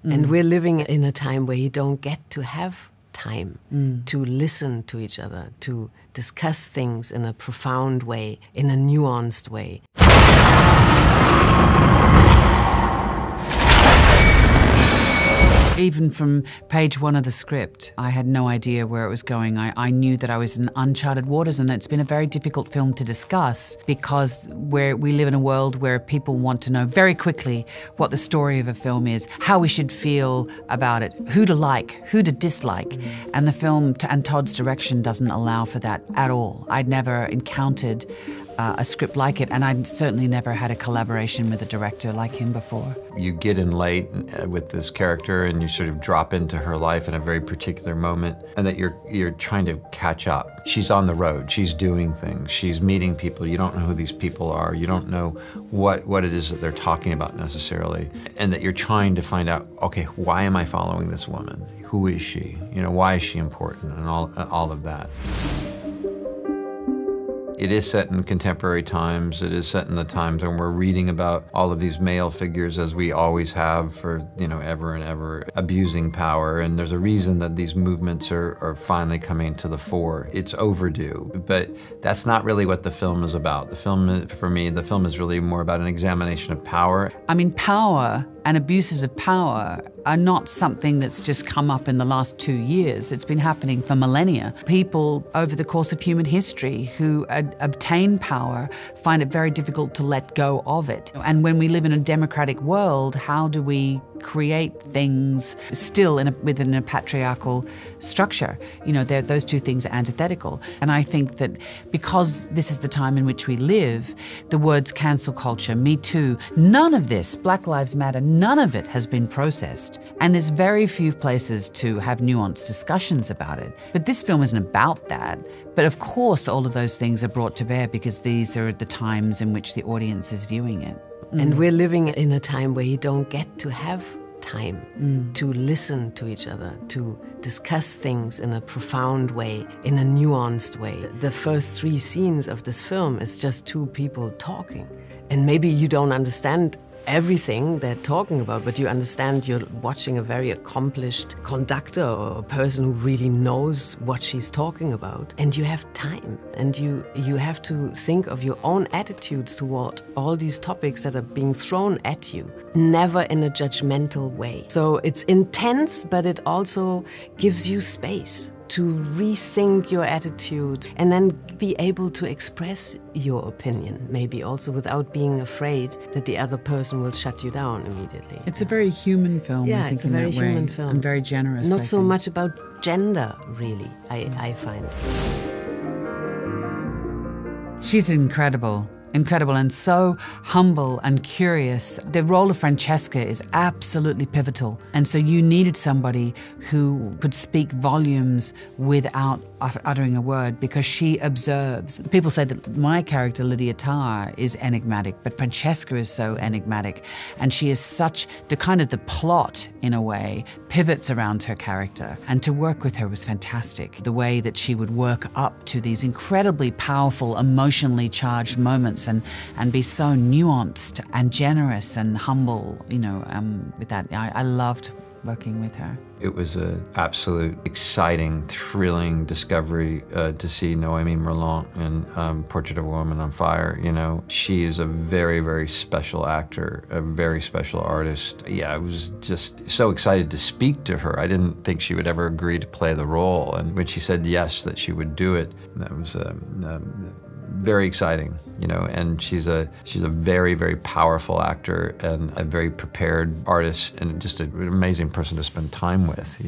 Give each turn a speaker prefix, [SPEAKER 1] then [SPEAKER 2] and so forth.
[SPEAKER 1] And we're living in a time where you don't get to have time to listen to each other, to discuss things in a profound way, in a nuanced way.
[SPEAKER 2] Even from page 1 of the script, I had no idea where it was going. I knew that I was in uncharted waters, and it's been a very difficult film to discuss because we live in a world where people want to know very quickly what the story of a film is, how we should feel about it, who to like, who to dislike. And the film and Todd's direction doesn't allow for that at all. I'd never encountered a script like it, and I'd certainly never had a collaboration with a director like him before.
[SPEAKER 3] You get in late with this character and you sort of drop into her life in a very particular moment, and that you're trying to catch up. She's on the road, she's doing things, she's meeting people, you don't know who these people are, you don't know what it is that they're talking about necessarily, and that you're trying to find out, okay, why am I following this woman? Who is she? You know, why is she important? And all of that. It is set in contemporary times. It is set in the times when we're reading about all of these male figures, as we always have for, ever and ever, abusing power. And there's a reason that these movements are finally coming to the fore. It's overdue, but that's not really what the film is about. The film, for me, the film is really more about an examination of power.
[SPEAKER 2] I mean, power and abuses of power are not something that's just come up in the last 2 years. It's been happening for millennia. People over the course of human history who obtain power find it very difficult to let go of it. And when we live in a democratic world, how do we create things still within a patriarchal structure? Those two things are antithetical. And I think that because this is the time in which we live, the words cancel culture, Me Too, none of this, Black Lives Matter, none of it has been processed. And there's very few places to have nuanced discussions about it. But this film isn't about that. But of course, all of those things are brought to bear because these are the times in which the audience is viewing it.
[SPEAKER 1] And we're living in a time where you don't get to have time to listen to each other, to discuss things in a profound way, in a nuanced way. The first 3 scenes of this film is just 2 people talking. And maybe you don't understand everything they're talking about, but you understand you're watching a very accomplished conductor or a person who really knows what she's talking about. And you have time, and you have to think of your own attitudes toward all these topics that are being thrown at you, never in a judgmental way. So it's intense, but it also gives you space to rethink your attitude and then be able to express your opinion, maybe also without being afraid that the other person will shut you down immediately.
[SPEAKER 2] It's a very human film,
[SPEAKER 1] yeah,
[SPEAKER 2] I think,
[SPEAKER 1] it's a very human film.
[SPEAKER 2] And very generous.
[SPEAKER 1] Not so much about gender, really, I find.
[SPEAKER 2] She's incredible and so humble and curious. The role of Francesca is absolutely pivotal. And so you needed somebody who could speak volumes without uttering a word, because she observes. People say that my character, Lydia Tár, is enigmatic, but Francesca is so enigmatic. And she is such, the plot, in a way, pivots around her character. And to work with her was fantastic. The way that she would work up to these incredibly powerful, emotionally charged moments and be so nuanced and generous and humble, with that. I loved working with her.
[SPEAKER 3] It was an absolute exciting, thrilling discovery to see Noémie Merlant in Portrait of a Woman on Fire. She is a very, very special actor, a very special artist. Yeah, I was just so excited to speak to her. I didn't think she would ever agree to play the role, and when she said yes, that she would do it, that was very exciting, and she's a very, very powerful actor and a very prepared artist and just an amazing person to spend time with,